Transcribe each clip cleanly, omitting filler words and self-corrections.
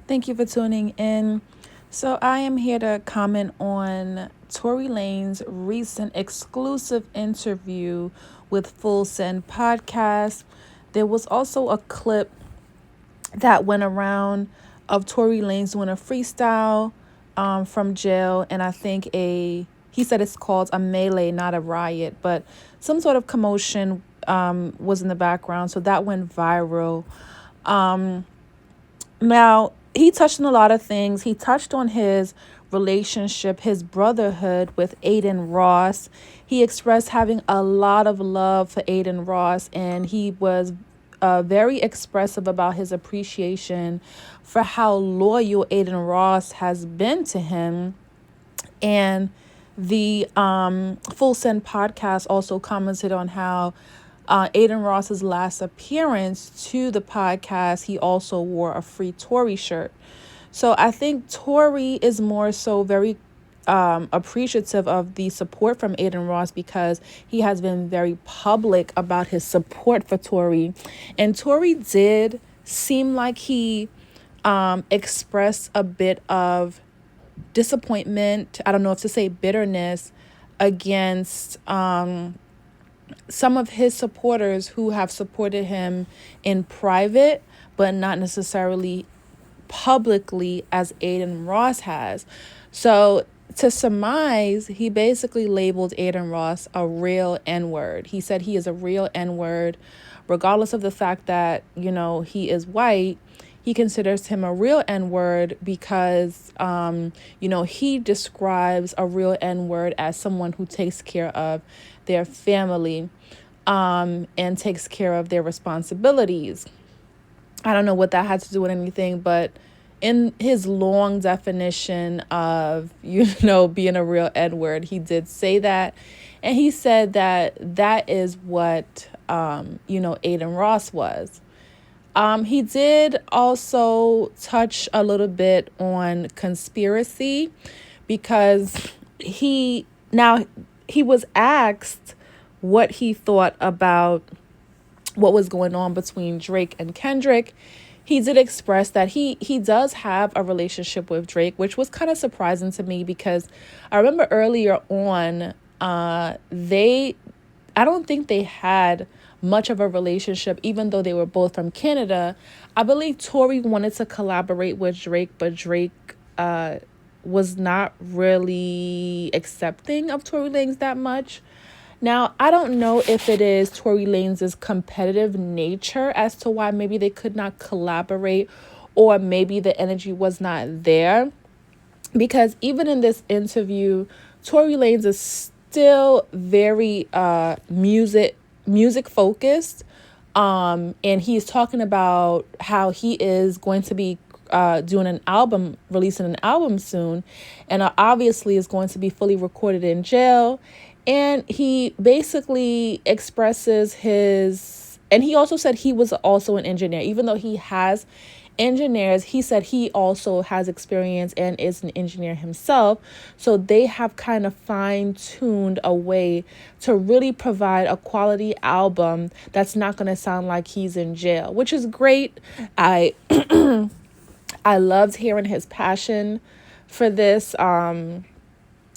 Thank you for tuning in. So, I am here to comment on Tory Lanez's recent exclusive interview with Full Send Podcast. There was also a clip that went around of Tory Lanez doing a freestyle from jail, and I think he said it's called a melee, not a riot, but some sort of commotion was in the background, so that went viral. Now, he touched on a lot of things. He touched on his relationship, his brotherhood with Aiden Ross. He expressed having a lot of love for Aiden Ross, and he was very expressive about his appreciation for how loyal Aiden Ross has been to him. And the Full Send podcast also commented on how Aiden Ross's last appearance to the podcast, he also wore a free Tory shirt. So I think Tory is more so very appreciative of the support from Aiden Ross because he has been very public about his support for Tory. And Tory did seem like he expressed a bit of disappointment, I don't know if to say bitterness, against some of his supporters who have supported him in private, but not necessarily publicly as Aiden Ross has. So to surmise, he basically labeled Aiden Ross a real N-word. He said he is a real N-word, regardless of the fact that, he is white. He considers him a real N-word because, he describes a real N-word as someone who takes care of their family and takes care of their responsibilities. I don't know what that had to do with anything, but in his long definition of, being a real N-word, he did say that. And he said that is what, Aiden Ross was. He did also touch a little bit on conspiracy because he was asked what he thought about what was going on between Drake and Kendrick. He did express that he does have a relationship with Drake, which was kind of surprising to me because I remember earlier on, I don't think they had much of a relationship, even though they were both from Canada. I believe Tory wanted to collaborate with Drake, but Drake was not really accepting of Tory Lanez that much. Now, I don't know if it is Tory Lanez's competitive nature as to why maybe they could not collaborate, or maybe the energy was not there. Because even in this interview, Tory Lanez is still very music focused. And he's talking about how he is going to be releasing an album soon, and obviously is going to be fully recorded in jail. And he basically expresses and he also said he was also an engineer, even though he has engineers. He said he also has experience and is an engineer himself. So they have kind of fine-tuned a way to really provide a quality album that's not going to sound like he's in jail, which is great. I loved hearing his passion for this.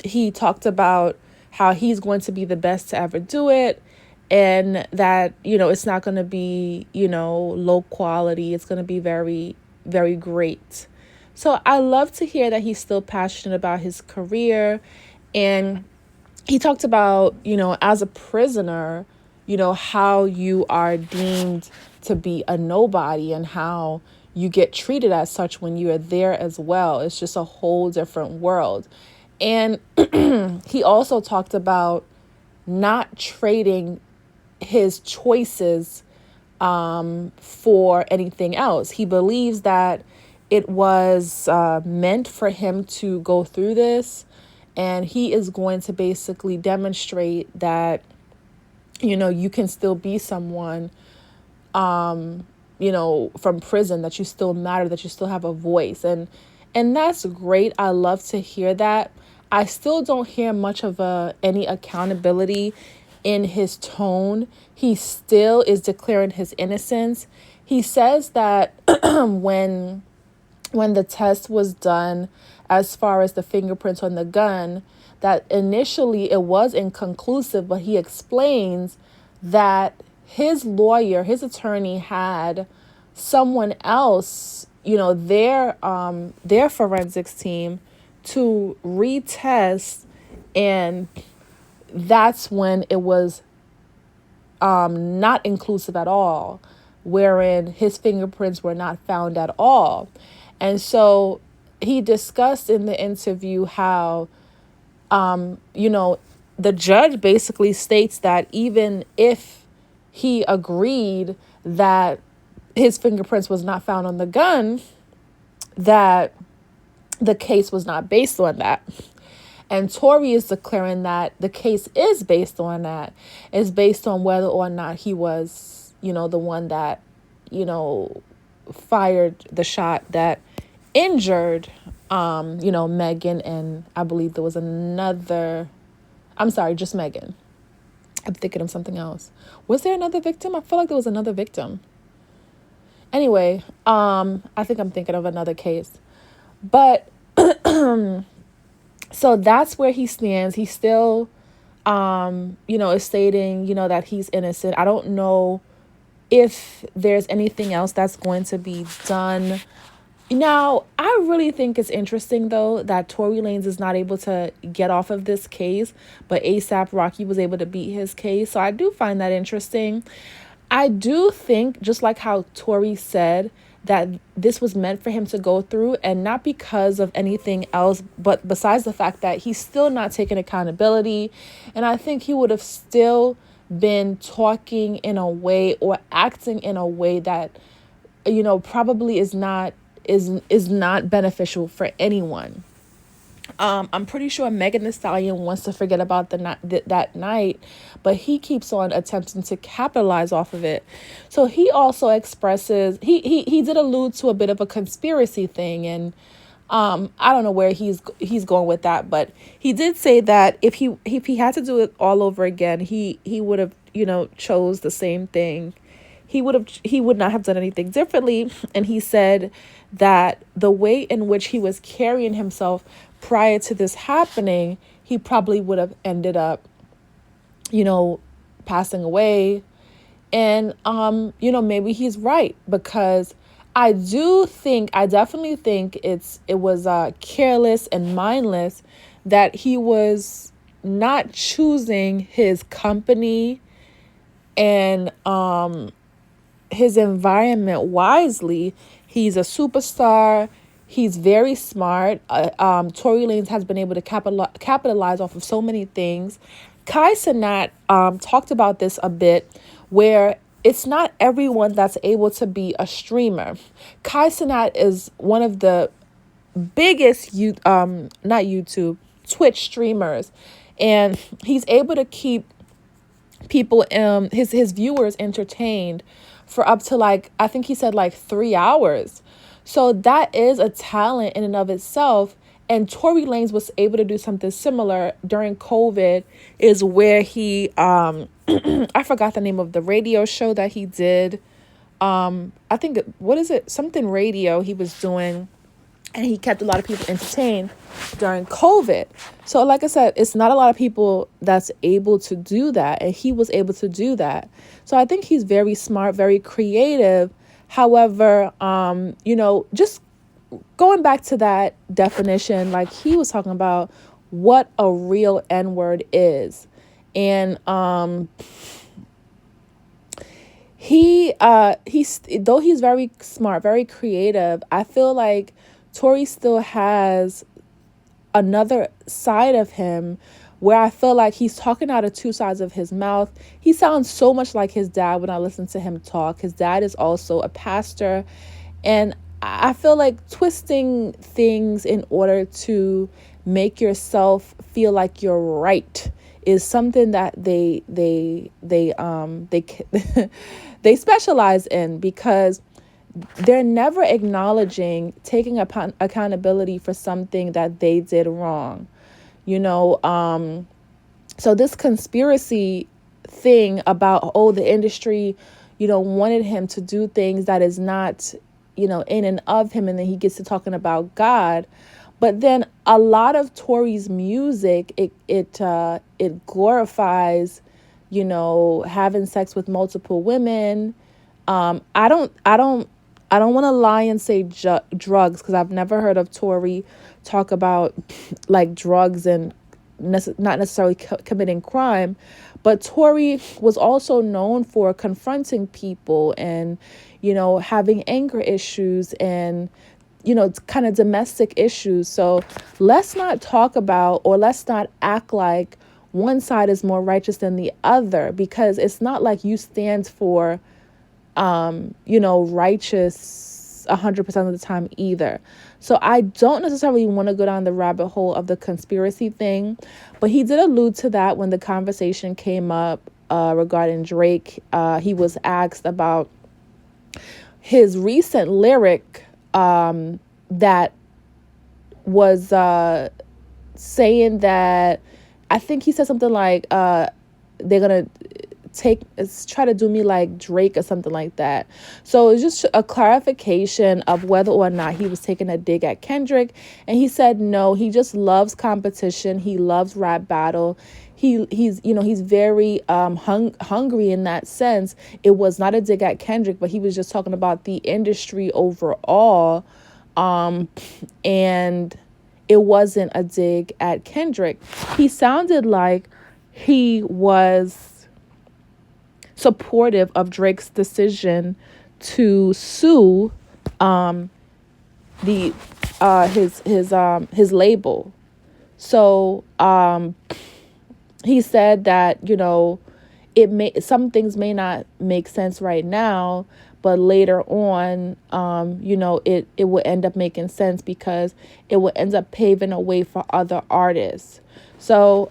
He talked about how he's going to be the best to ever do it, and that, it's not going to be, low quality. It's going to be very, very great. So I love to hear that he's still passionate about his career. And he talked about, as a prisoner, how you are deemed to be a nobody and how you get treated as such when you are there as well. It's just a whole different world. And he also talked about not trading his choices for anything else. He believes that it was meant for him to go through this, and he is going to basically demonstrate that, you can still be someone, from prison, that you still matter, that you still have a voice. And that's great. I love to hear that. I still don't hear much of any accountability in his tone, he still is declaring his innocence. He says that when the test was done, as far as the fingerprints on the gun, that initially it was inconclusive, but he explains that his lawyer, his attorney, had someone else, their forensics team to retest, and that's when it was not inclusive at all, wherein his fingerprints were not found at all. And so he discussed in the interview how, the judge basically states that even if he agreed that his fingerprints was not found on the gun, that the case was not based on that. And Tory is declaring that the case is based on that. It's based on whether or not he was, the one that, fired the shot that injured, Megan, and I believe there was another, I'm sorry, just Megan. I'm thinking of something else. Was there another victim? I feel like there was another victim. Anyway, I think I'm thinking of another case. But so that's where he stands. He still, is stating, that he's innocent. I don't know if there's anything else that's going to be done. Now, I really think it's interesting, though, that Tory Lanez is not able to get off of this case, but A$AP Rocky was able to beat his case. So I do find that interesting. I do think, just like how Tory said, that this was meant for him to go through, and not because of anything else, but besides the fact that he's still not taking accountability. And I think he would have still been talking in a way or acting in a way that, probably is not beneficial for anyone. I'm pretty sure Megan Thee Stallion wants to forget about that night, but he keeps on attempting to capitalize off of it. So he also expresses, he did allude to a bit of a conspiracy thing, and I don't know where he's going with that, but he did say that if he had to do it all over again, he would have, chose the same thing. He would not have done anything differently. And he said that the way in which he was carrying himself prior to this happening, he probably would have ended up, passing away. And, maybe he's right, because I definitely think it was careless and mindless that he was not choosing his company and his environment wisely. He's a superstar. He's very smart. Tory Lanez has been able to capitalize off of so many things. Kai Cenat talked about this a bit, where it's not everyone that's able to be a streamer. Kai Cenat is one of the biggest Twitch streamers, and he's able to keep people, his viewers entertained for up to I think he said 3 hours. So that is a talent in and of itself. And Tory Lanez was able to do something similar during COVID, is where he, I forgot the name of the radio show that he did. I think, what is it? Something radio he was doing, and he kept a lot of people entertained during COVID. So like I said, it's not a lot of people that's able to do that, and he was able to do that. So I think he's very smart, very creative. However, just going back to that definition, he was talking about what a real N-word is. And though he's very smart, very creative, I feel like Tory still has another side of him where I feel like he's talking out of two sides of his mouth. He sounds so much like his dad when I listen to him talk. His dad is also a pastor, and I feel like twisting things in order to make yourself feel like you're right is something that they they specialize in, because they're never acknowledging taking accountability for something that they did wrong. So this conspiracy thing about, oh, the industry, wanted him to do things that is not, in and of him. And then he gets to talking about God. But then a lot of Tory's music, it glorifies, having sex with multiple women. I don't want to lie and say drugs, because I've never heard of Tory talk about like drugs and not necessarily committing crime. But Tory was also known for confronting people and, having anger issues and, kind of domestic issues. So let's not talk about, or let's not act like one side is more righteous than the other, because it's not like you stand for, righteous 100% of the time either. So I don't necessarily want to go down the rabbit hole of the conspiracy thing, but he did allude to that when the conversation came up regarding Drake. He was asked about his recent lyric that was saying that, I think he said something like, they're gonna try to do me like Drake or something like that. So it's just a clarification of whether or not he was taking a dig at Kendrick. And he said no, he just loves competition. He loves rap battle. He's very hungry in that sense. It was not a dig at Kendrick, but he was just talking about the industry overall. And it wasn't a dig at Kendrick. He sounded like he was supportive of Drake's decision to sue his label. So he said that, some things may not make sense right now, but later on, it will end up making sense, because it will end up paving a way for other artists. So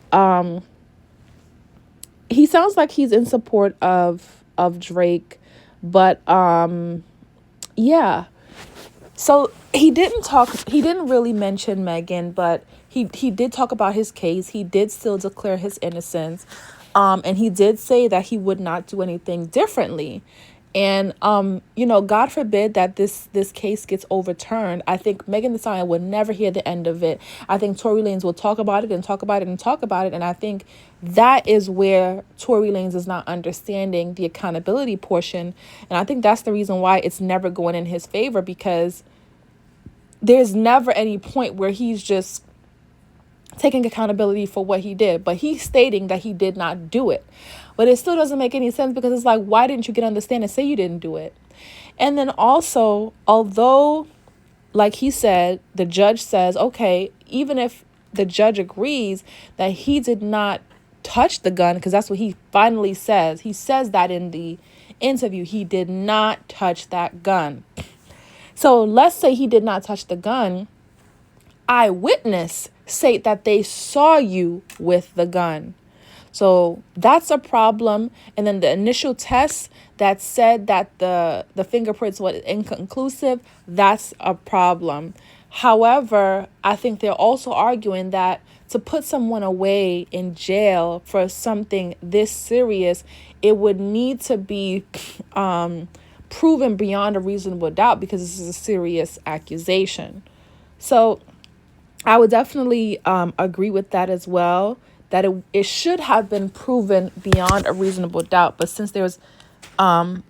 he sounds like he's in support of Drake, but yeah. So he didn't really mention Megan, but he did talk about his case. He did still declare his innocence. And he did say that he would not do anything differently. And, God forbid that this case gets overturned. I think Megan Thee Stallion would never hear the end of it. I think Tory Lanez will talk about it and talk about it and talk about it. And I think that is where Tory Lanez is not understanding the accountability portion. And I think that's the reason why it's never going in his favor, because there's never any point where he's just taking accountability for what he did, but he's stating that he did not do it. But it still doesn't make any sense, because it's like, why didn't you get on the stand and say you didn't do it? And then also, although, like he said, the judge says, okay, even if the judge agrees that he did not touch the gun, because that's what he finally says. He says that in the interview, he did not touch that gun. So let's say he did not touch the gun. Eyewitness say that they saw you with the gun. So that's a problem. And then the initial test that said that the fingerprints were inconclusive, that's a problem. However, I think they're also arguing that to put someone away in jail for something this serious, it would need to be proven beyond a reasonable doubt, because this is a serious accusation. So I would definitely agree with that as well, that it should have been proven beyond a reasonable doubt. But since there's, a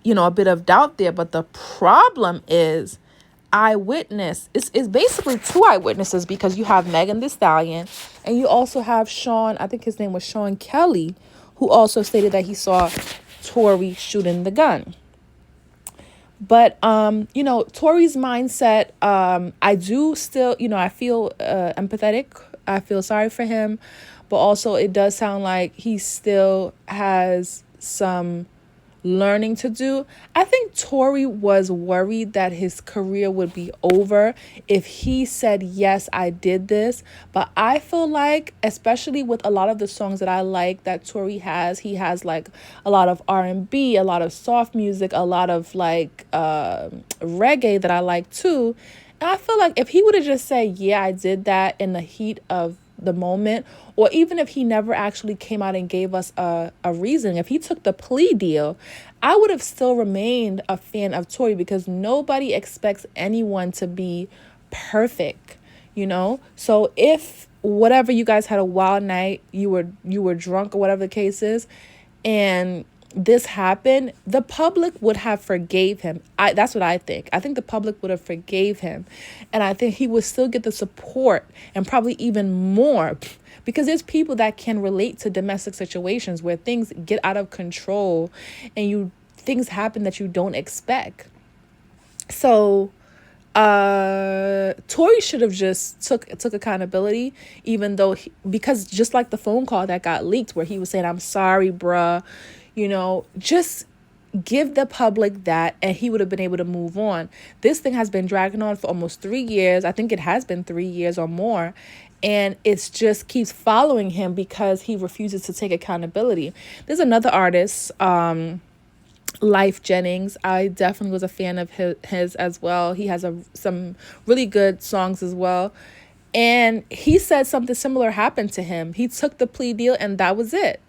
bit of doubt there, but the problem is eyewitness. It's basically two eyewitnesses, because you have Megan Thee Stallion and you also have Sean, I think his name was Sean Kelly, who also stated that he saw Tory shooting the gun. But, Tory's mindset, I do still, I feel empathetic. I feel sorry for him. But also it does sound like he still has some learning to do. I think Tory was worried that his career would be over if he said, yes, I did this. But I feel like, especially with a lot of the songs that I like that Tory has, he has like a lot of R&B, a lot of soft music, a lot of like reggae that I like too. And I feel like if he would have just said, yeah, I did that in the heat of the moment, or even if he never actually came out and gave us a reason, if he took the plea deal, I would have still remained a fan of Tory, because nobody expects anyone to be perfect, you know? So if whatever, you guys had a wild night, you were drunk or whatever the case is, and this happened, the public would have forgave him. That's what I think. I think the public would have forgave him, and I think he would still get the support, and probably even more, because there's people that can relate to domestic situations where things get out of control and things happen that you don't expect. So Tory should have just took accountability, even though because just like the phone call that got leaked where he was saying, "I'm sorry, bruh," just give the public that, and he would have been able to move on. This thing has been dragging on for almost 3 years. I think it has been 3 years or more, and it's just keeps following him because he refuses to take accountability. There's another artist, Life Jennings. I definitely was a fan of his as well. He has some really good songs as well. And he said something similar happened to him. He took the plea deal and that was it.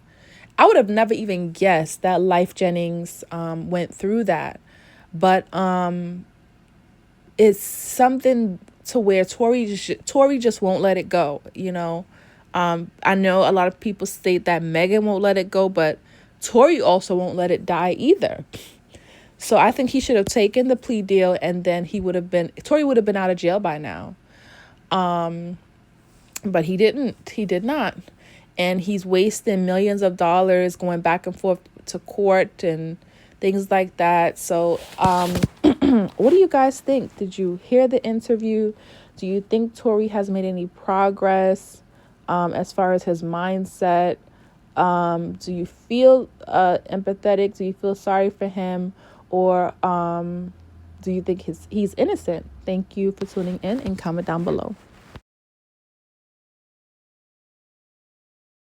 I would have never even guessed that Life Jennings went through that. But it's something to where Tory just won't let it go, I know a lot of people state that Megan won't let it go, but Tory also won't let it die either. So I think he should have taken the plea deal, and then Tory would have been out of jail by now. But he didn't. He did not. And he's wasting millions of dollars going back and forth to court and things like that. So what do you guys think? Did you hear the interview? Do you think Tory has made any progress as far as his mindset? Do you feel empathetic? Do you feel sorry for him? Or do you think he's innocent? Thank you for tuning in, and comment down below.